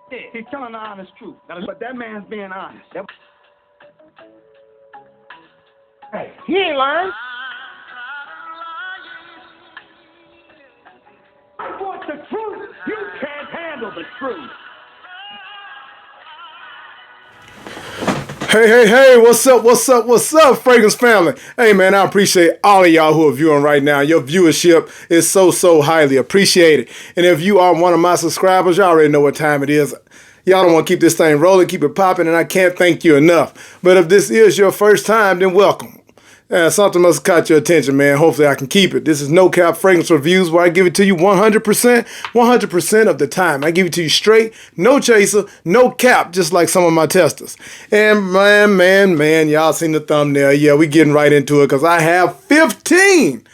He's telling the honest truth. But that man's being honest. Hey, he ain't lying. I want the truth. You can't handle the truth. Hey, what's up, Fragrance family? Hey, man, I appreciate all of y'all who are viewing right now. Your viewership is so highly appreciated. And if you are one of my subscribers, y'all already know what time it is. Y'all don't want to keep this thing rolling, keep it popping, and I can't thank you enough. But if this is your first time, then welcome. Something must have caught your attention, man. Hopefully I can keep it. This is No Cap Fragrance Reviews, where I give it to you 100% of the time. I give it to you straight, no chaser, no cap, just like some of my testers. And man, y'all seen the thumbnail. Yeah, we getting right into it because I have 15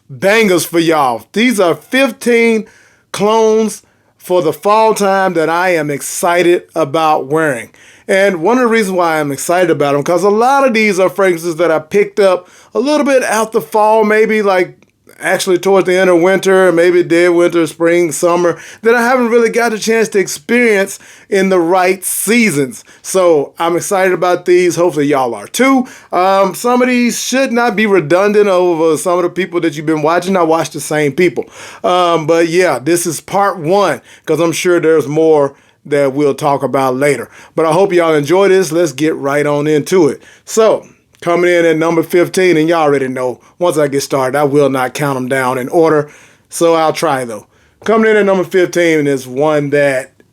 bangers for y'all. These are 15 clones for the fall time that I am excited about wearing. And one of the reasons why I'm excited about them, because a lot of these are fragrances that I picked up a little bit after fall, maybe like actually towards the end of winter, maybe dead winter, spring, summer, that I haven't really got a chance to experience in the right seasons. So I'm excited about these. Hopefully y'all are too. Some of these should not be redundant over some of the people that you've been watching. I watch the same people. But yeah, this is part one, because I'm sure there's more that we'll talk about later. But I hope y'all enjoy this. Let's get right on into it. So, coming in at number 15, and y'all already know, once I get started, I will not count them down in order, so I'll try though. Coming in at number 15 is one that,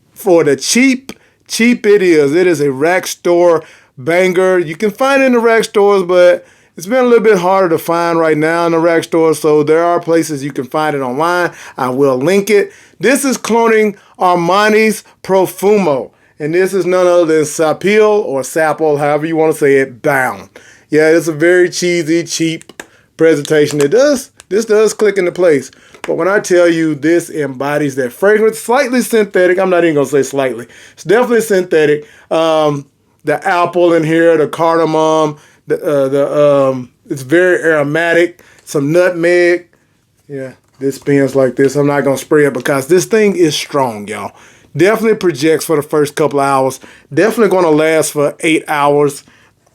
for the cheap it is. It is a rack store banger. You can find it in the rack stores, but it's been a little bit harder to find right now in the rack stores, so there are places you can find it online. I will link it. This is cloning Armani's Profumo, and this is none other than Sapil or Sapple, however you want to say it, Bound. Yeah, it's a very cheesy, cheap presentation. This does click into place, but when I tell you this embodies that fragrance, slightly synthetic, I'm not even going to say slightly. It's definitely synthetic. The apple in here, the cardamom, it's very aromatic, some nutmeg. Yeah, this spins like this. I'm not going to spray it because this thing is strong, y'all. Definitely projects for the first couple of hours. Definitely going to last for 8 hours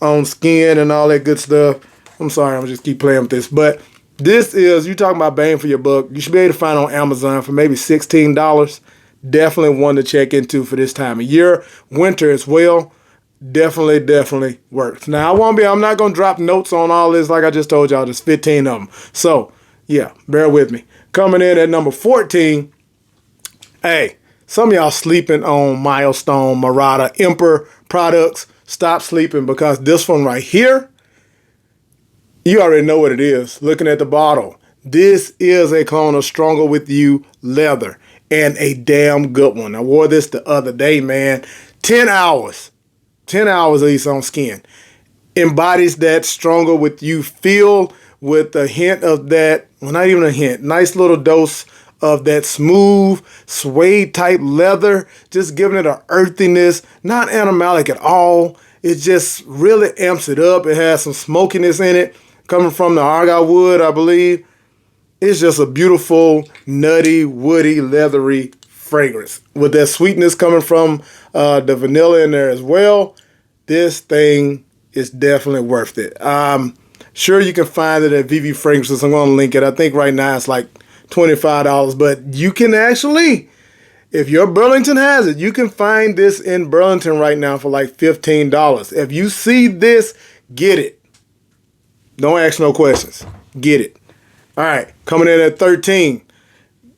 on skin and all that good stuff. I'm sorry, I'm just keep playing with this. But this is, you talking about bang for your buck. You should be able to find it on Amazon for maybe $16. Definitely one to check into for this time of year. Winter as well. Definitely works. Now, I'm not going to drop notes on all this like I just told y'all. There's 15 of them. So, yeah, bear with me. Coming in at number 14, hey, some of y'all sleeping on Milestone, Murata, Emperor products. Stop sleeping, because this one right here, you already know what it is. Looking at the bottle, this is a clone of Stronger With You leather, and a damn good one. I wore this the other day, man. 10 hours. 10 hours at least on skin. Embodies that Stronger With You feel with a hint of that, well, not even a hint, nice little dose of that smooth suede type leather, just giving it an earthiness, not animalic at all. It just really amps it up. It has some smokiness in it, coming from the argyle wood, I believe. It's just a beautiful, nutty, woody, leathery fragrance with that sweetness coming from the vanilla in there as well. This thing is definitely worth it. Sure, you can find it at VV Fragrances. I'm going to link it. I think right now it's like $25, but you can actually, if your Burlington has it, you can find this in Burlington right now for like $15. If you see this, get it. Don't ask no questions. Get it. All right, coming in at 13.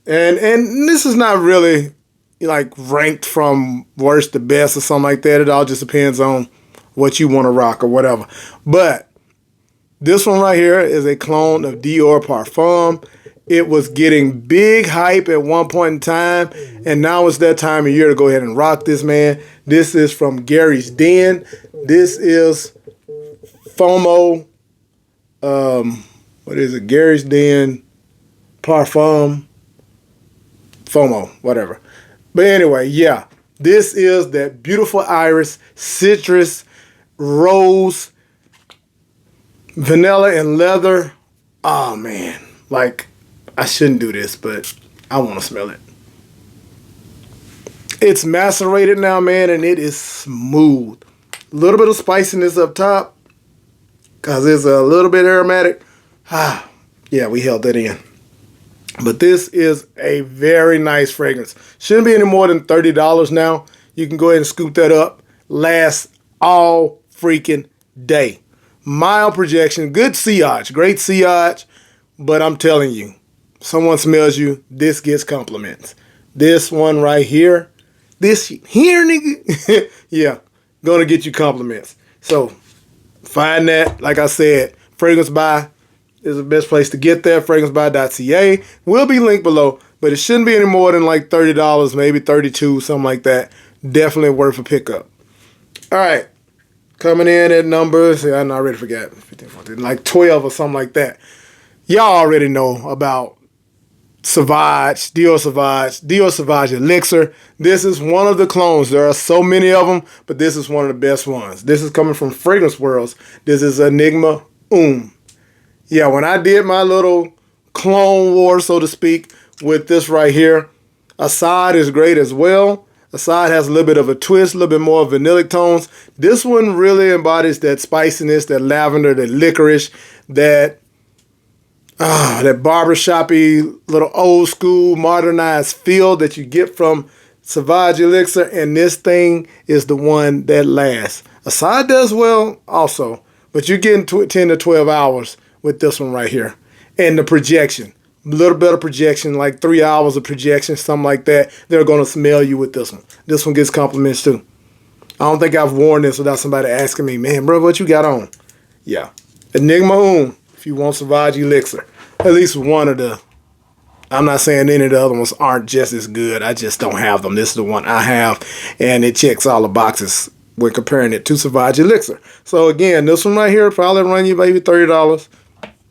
And this is not really like ranked from worst to best or something like that. It all just depends on what you want to rock or whatever. But this one right here is a clone of Dior Parfum. It was getting big hype at one point in time, and now it's that time of year to go ahead and rock this, man. This is from Gary's Den. This is FOMO. What is it? Gary's Den Parfum. FOMO, whatever. But anyway, yeah, this is that beautiful iris, citrus, rose, vanilla, and leather. Oh, man. Like, I shouldn't do this, but I want to smell it. It's macerated now, man, and it is smooth. A little bit of spiciness up top because it's a little bit aromatic. Yeah, we held that in. But this is a very nice fragrance. Shouldn't be any more than $30 now. You can go ahead and scoop that up. Lasts all freaking day. Mild projection, good sillage, great sillage. But I'm telling you, someone smells you, this gets compliments. This one right here, this here, nigga, yeah, gonna get you compliments. So find that, like I said, Fragrance By is the best place to get there. FragranceBy.ca will be linked below, but it shouldn't be any more than like $30, maybe $32, something like that. Definitely worth a pickup. All right, coming in at numbers, I already forgot, 15, 14, like 12 or something like that. Y'all already know about Sauvage, Dior Sauvage Elixir. This is one of the clones. There are so many of them, but this is one of the best ones. This is coming from Fragrance Worlds. This is Enigma Yeah, when I did my little clone war, so to speak, with this right here, Assad is great as well. Assad has a little bit of a twist, a little bit more vanillic tones. This one really embodies that spiciness, that lavender, that licorice, that barbershop-y, little old school, modernized feel that you get from Sauvage Elixir, and this thing is the one that lasts. Assad does well also, but you're getting 10 to 12 hours with this one right here. And the projection, a little bit of projection, like 3 hours of projection, something like that. They're going to smell you with this one. This one gets compliments too. I don't think I've worn this without somebody asking me, man, bro, what you got on? Yeah. Enigma if you want Sauvage Elixir. At least one of the, I'm not saying any of the other ones aren't just as good. I just don't have them. This is the one I have, and it checks all the boxes when comparing it to Sauvage Elixir. So again, this one right here probably run you maybe $30.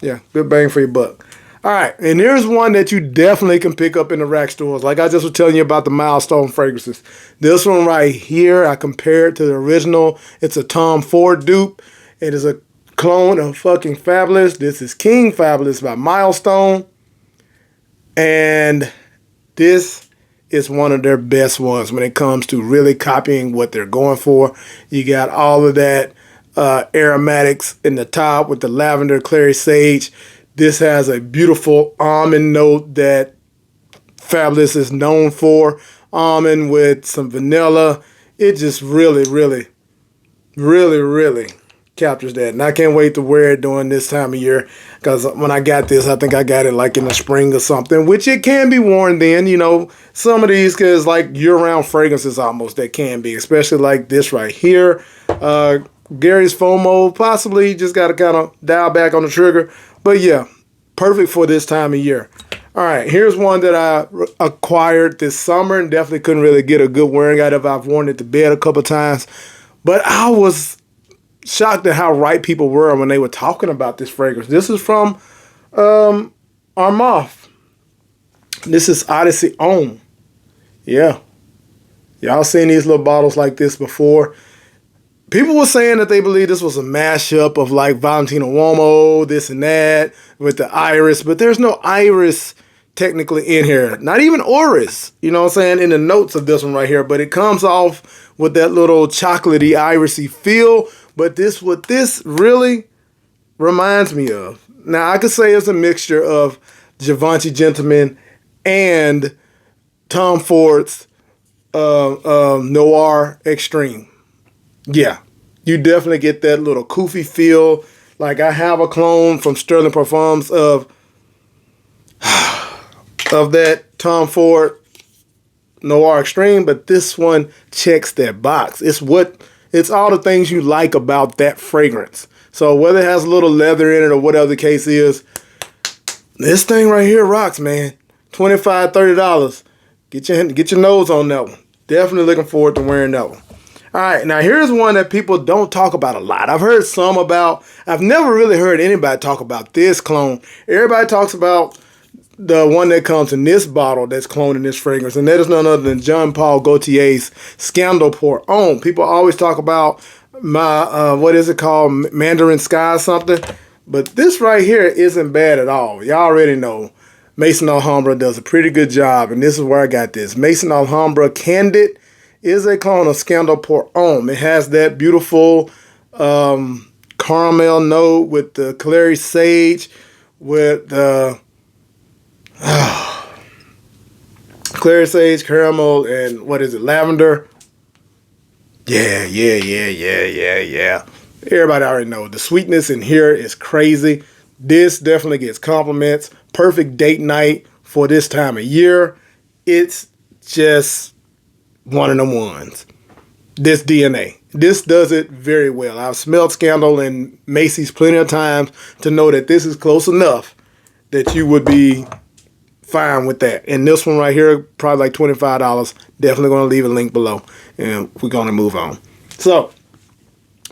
Yeah, good bang for your buck. All right, and here's one that you definitely can pick up in the rack stores. Like I just was telling you about the milestone fragrances. This one right here, I compared to the original. It's a Tom Ford dupe. It is a clone of fucking Fabulous. This is King Fabulous by Milestone. And this is one of their best ones when it comes to really copying what they're going for. You got all of that aromatics in the top with the lavender, clary sage. This has a beautiful almond note that Fabulous is known for. Almond with some vanilla. It just really captures that. And I can't wait to wear it during this time of year, because when I got this, I think I got it like in the spring or something, which it can be worn then, you know. Some of these, because like year-round fragrances almost, that can be, especially like this right here. Gary's FOMO, possibly just got to kind of dial back on the trigger. But yeah, perfect for this time of year. All right, here's one that I acquired this summer and definitely couldn't really get a good wearing out of. I've worn it to bed a couple times, but I was shocked at how right people were when they were talking about this fragrance. This is from Armaf. This is Odyssey On. Yeah. Y'all seen these little bottles like this before. People were saying that they believe this was a mashup of like Valentino Uomo, this and that, with the iris, but there's no iris technically in here. Not even orris, you know what I'm saying, in the notes of this one right here, but it comes off with that little chocolatey, irisy feel. But this, what this really reminds me of, now I could say it's a mixture of Givenchy Gentleman and Tom Ford's Noir Extreme. Yeah, you definitely get that little koofy feel. Like I have a clone from Sterling Parfums of that Tom Ford Noir Extreme, but this one checks that box. It's all the things you like about that fragrance. So whether it has a little leather in it or whatever the case is, this thing right here rocks, man. $25, $30. Get your nose on that one. Definitely looking forward to wearing that one. All right, now here's one that people don't talk about a lot. I've heard some about. I've never really heard anybody talk about this clone. Everybody talks about the one that comes in this bottle that's cloning this fragrance, and that is none other than Jean Paul Gaultier's Scandal Pour Homme. People always talk about my, what is it called, Mandarin Sky or something, but this right here isn't bad at all. Y'all already know Maison Alhambra does a pretty good job, and this is where I got this. Maison Alhambra Candid is a clone of Scandal Pour Homme. It has that beautiful caramel note with the clary sage, with the clary sage, caramel, and what is it, lavender? Yeah. Everybody already know the sweetness in here is crazy. This definitely gets compliments. Perfect date night for this time of year. It's just one of them ones. This DNA. This does it very well. I've smelled Scandal and Macy's plenty of times to know that this is close enough that you would be fine with that. And this one right here, probably like $25. Definitely going to leave a link below. And we're going to move on. So,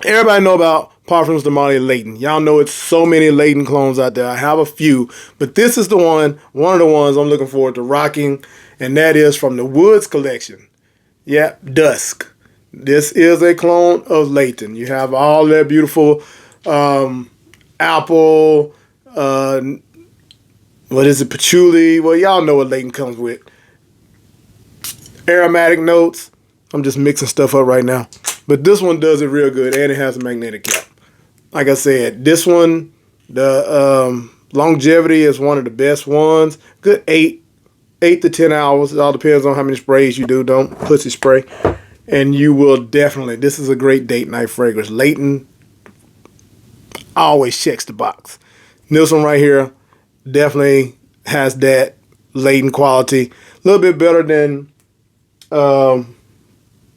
everybody know about Parfums de Marly Layton. Y'all know it's so many Layton clones out there. I have a few, but this is the one of the ones I'm looking forward to rocking, and that is from the Woods collection. Yeah, Dusk. This is a clone of Layton. You have all that beautiful apple, what is it, patchouli. Well, y'all know what Layton comes with. Aromatic notes. I'm just mixing stuff up right now. But this one does it real good, and it has a magnetic cap. Like I said, this one, the longevity is one of the best ones. Good 8 to 10 hours. It all depends on how many sprays you do. Don't pussy spray. And you will definitely, this is a great date night fragrance. Layton always checks the box. This one right here definitely has that Layton quality. A little bit better than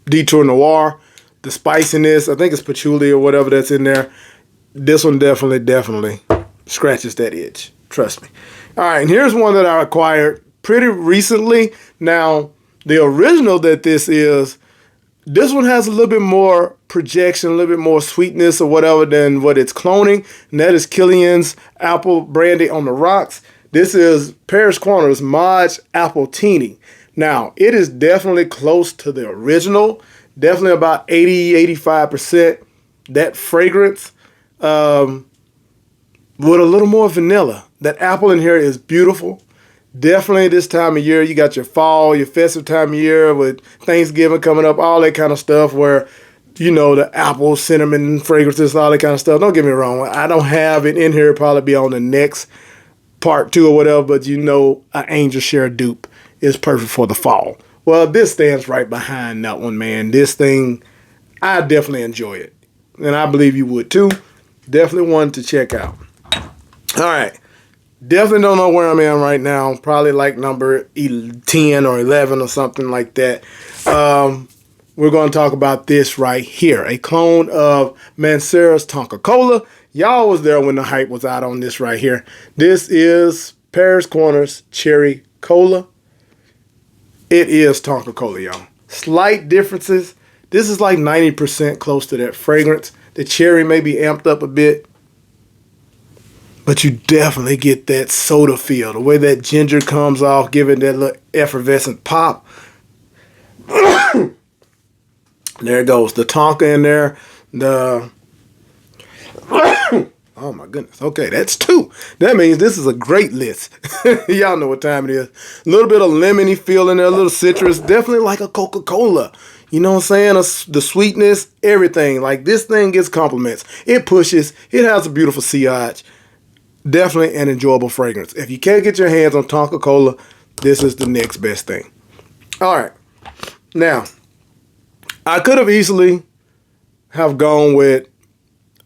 Detour Noir. The spiciness, I think it's patchouli or whatever that's in there. This one definitely scratches that itch. Trust me. All right, and here's one that I acquired pretty recently. Now, the original that this one has a little bit more projection, a little bit more sweetness or whatever than what it's cloning. And that is Killian's Apple Brandy on the Rocks. This is Paris Corner's Maj Apple Teeny. Now, it is definitely close to the original. Definitely about 80-85% that fragrance with a little more vanilla. That apple in here is beautiful. Definitely this time of year, you got your fall, your festive time of year with Thanksgiving coming up, all that kind of stuff where, you know, the apple, cinnamon fragrances, all that kind of stuff. Don't get me wrong. I don't have it in here. It'll probably be on the next part 2 or whatever, but you know, an Angel Share dupe is perfect for the fall. Well, this stands right behind that one, man. This thing, I definitely enjoy it. And I believe you would too. Definitely one to check out. All right. Definitely don't know where I'm at right now. Probably like number 10 or 11 or something like that. We're going to talk about this right here. A clone of Mancera's Tonka Cola. Y'all was there when the hype was out on this right here. This is Paris Corner's Cherry Cola. It is Tonka Cola, y'all. Slight differences. This is like 90% close to that fragrance. The cherry may be amped up a bit, but you definitely get that soda feel. The way that ginger comes off, giving that little effervescent pop. There it goes. The Tonka in there. The oh my goodness. Okay, that's 2. That means this is a great list. Y'all know what time it is. A little bit of lemony feel in there, a little citrus. Definitely like a Coca-Cola. You know what I'm saying? The sweetness, everything. Like this thing gets compliments. It pushes. It has a beautiful sillage. Definitely an enjoyable fragrance. If you can't get your hands on Tonka Cola, this is the next best thing. All right. Now, I could have easily have gone with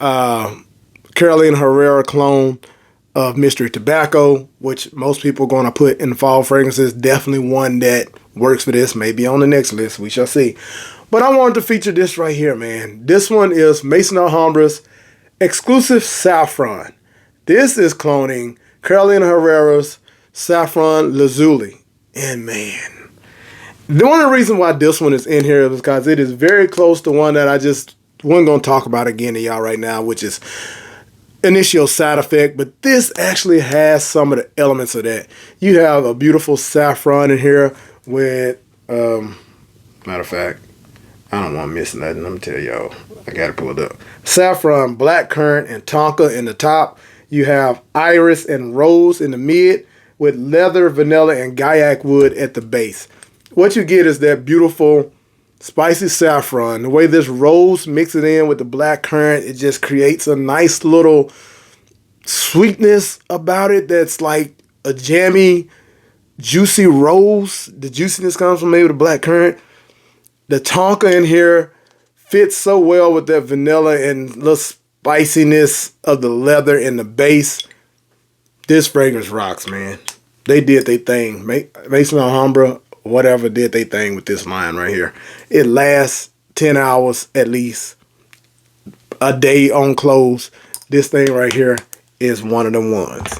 Carolina Herrera clone of Mystery Tobacco, which most people are going to put in the fall fragrances. Definitely one that works for this. Maybe on the next list. We shall see. But I wanted to feature this right here, man. This one is Maison Alhambra's exclusive Saffron. This is cloning Carolina Herrera's Saffron Lazuli. And man, the only reason why this one is in here is because it is very close to one that I just wasn't going to talk about again to y'all right now, which is Initial Side Effect. But this actually has some of the elements of that. You have a beautiful saffron in here with, matter of fact, I don't want to miss nothing. Let me tell y'all. I got to pull it up. Saffron, blackcurrant, and tonka in the top. You have iris and rose in the mid with leather, vanilla, and gaiac wood at the base. What you get is that beautiful spicy saffron. The way this rose mixes in with the black currant, it just creates a nice little sweetness about it that's like a jammy, juicy rose. The juiciness comes from maybe the black currant. The tonka in here fits so well with that vanilla and little spiciness of the leather in the base. This fragrance rocks, man. They did their thing. Mason Alhambra, whatever, did their thing with this line right here. It lasts 10 hours at least, a day on close. This thing right here is one of the ones.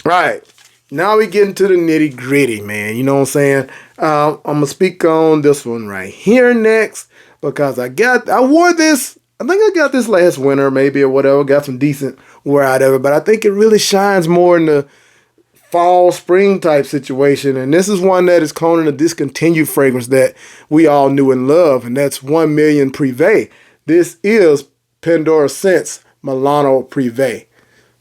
Right. Now we get into the nitty gritty, man. You know what I'm saying? I'm going to speak on this one right here next because I wore this. I think I got this last winter maybe or whatever. Got some decent wear out of it. But I think it really shines more in the fall, spring type situation. And this is one that is cloning a discontinued fragrance that we all knew and love. And that's 1 Million Privé. This is Pandora Scents Milano Privé.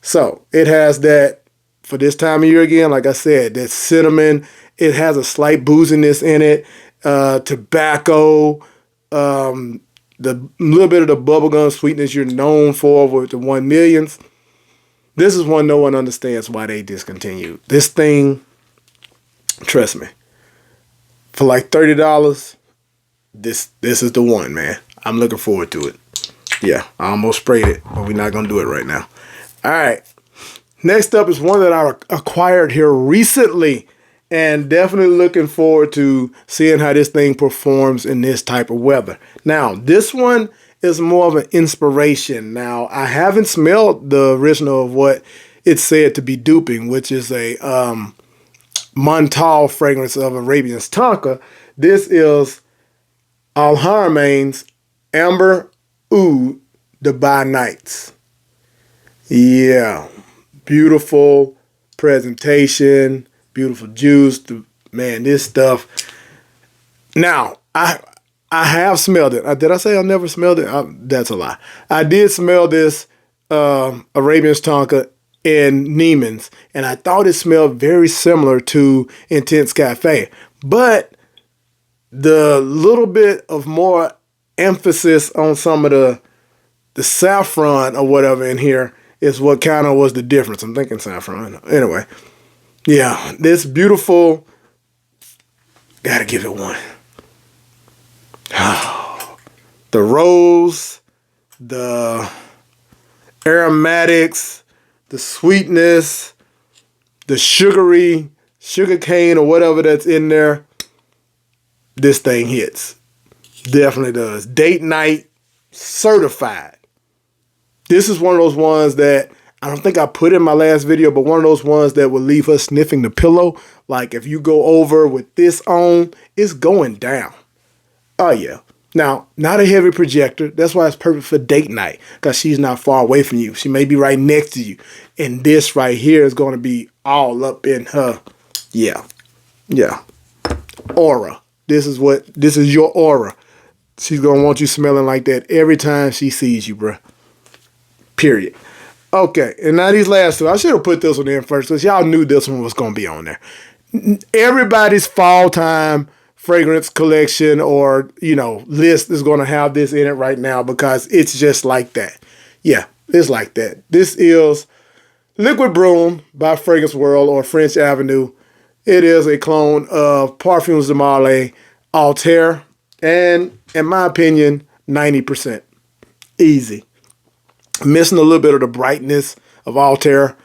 So it has that, for this time of year again, like I said, that cinnamon. It has a slight booziness in it. Tobacco. The little bit of the bubblegum sweetness you're known for with the 1 Millions. This is one no one understands why they discontinued. This thing, trust me, for like $30, this is the one, man. I'm looking forward to it. Yeah, I almost sprayed it, but we're not going to do it right now. All right. Next up is one that I acquired here recently, and definitely looking forward to seeing how this thing performs in this type of weather. Now, this one is more of an inspiration. Now, I haven't smelled the original of what it's said to be duping, which is a Montal fragrance of Arabian's Tonka. This is Al Haramain's Amber Oud Dubai Nights. Yeah, beautiful presentation, beautiful juice. Man, this stuff. Now, I have smelled it. Did I say I never smelled it? That's a lie. I did smell this Arabian's Tonka in Neiman's, and I thought it smelled very similar to Intense Cafe. But the little bit of more emphasis on some of the saffron or whatever in here is what kind of was the difference. I'm thinking saffron. Anyway, yeah, this beautiful, gotta give it one. The rose, the aromatics, the sweetness, the sugary, sugar cane or whatever that's in there, this thing hits. Definitely does. Date night certified. This is one of those ones that I don't think I put in my last video, but one of those ones that will leave us sniffing the pillow. Like if you go over with this on, it's going down. Oh yeah. Now, not a heavy projector. That's why it's perfect for date night, because she's not far away from you. She may be right next to you. And this right here is going to be all up in her. Yeah. Yeah. Aura. This is your aura. She's going to want you smelling like that every time she sees you, bruh. Period. Okay, and now these last two. I should have put this one in first, because y'all knew this one was going to be on there. Everybody's fall time fragrance collection or, list is going to have this in it right now, because it's just like that. Yeah, it's like that. This is Liquid Broom by Fragrance World or French Avenue. It is a clone of Parfums de Marly Altair, and in my opinion, 90%. Easy. Missing a little bit of the brightness of Altair, a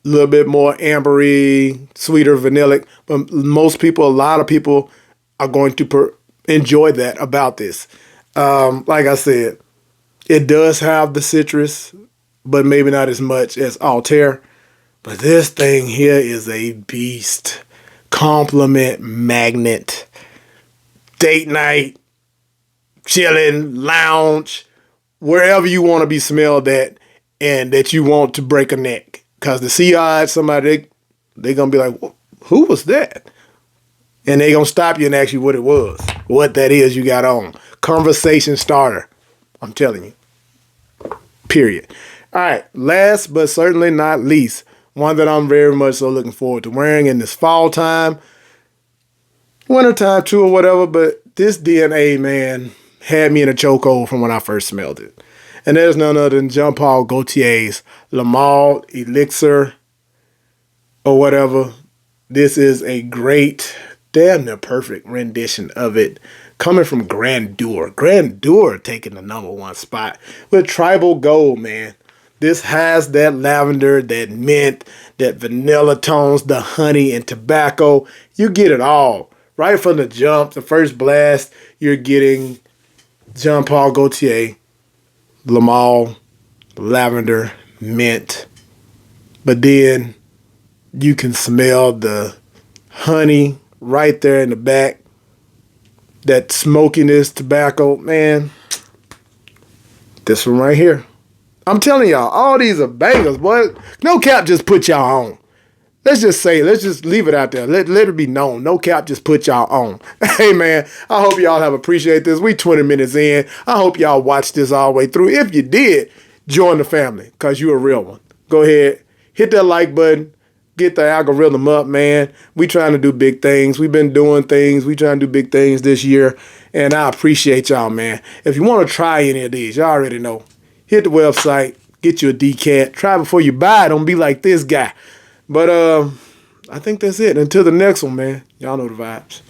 little bit more ambery, sweeter, vanillic, but a lot of people are going to enjoy that about this. Like I said, it does have the citrus, but maybe not as much as Altair. But this thing here is a beast. Compliment magnet. Date night, chilling, lounge, wherever you want to be smelled at and that you want to break a neck. Because the sea-eyed, somebody, they're going to be like, who was that? And they're going to stop you and ask you what it was, what that is you got on. Conversation starter. I'm telling you. Period. All right. Last but certainly not least, One that I'm very much so looking forward to wearing in this fall time, winter time too, or whatever. But this DNA, man, had me in a chokehold from when I first smelled it. And there's none other than Jean Paul Gaultier's Le Male Elixir or whatever. This is a great, damn near perfect rendition of it, coming from Grandeur. Grandeur taking the #1 spot with Tribal Gold, man. This has that lavender, that mint, that vanilla tones, the honey and tobacco. You get it all. Right from the jump, the first blast, you're getting Jean Paul Gaultier, Le Male, lavender, mint. But then you can smell the honey right there in the back. That smokiness, tobacco, man. This one right here. I'm telling y'all, all these are bangers, boy. No Cap just put y'all on. Let's just leave it out there. Let it be known. No Cap just put y'all on. Hey, man, I hope y'all have appreciated this. We 20 minutes in. I hope y'all watched this all the way through. If you did, join the family because you're a real one. Go ahead, hit that like button. Get the algorithm up, man. We trying to do big things. We've been doing things. We trying to do big things this year, and I appreciate y'all, man. If you want to try any of these, y'all already know. Hit the website, get you a decat. Try before you buy. Don't be like this guy. But I think that's it. Until the next one, man. Y'all know the vibes.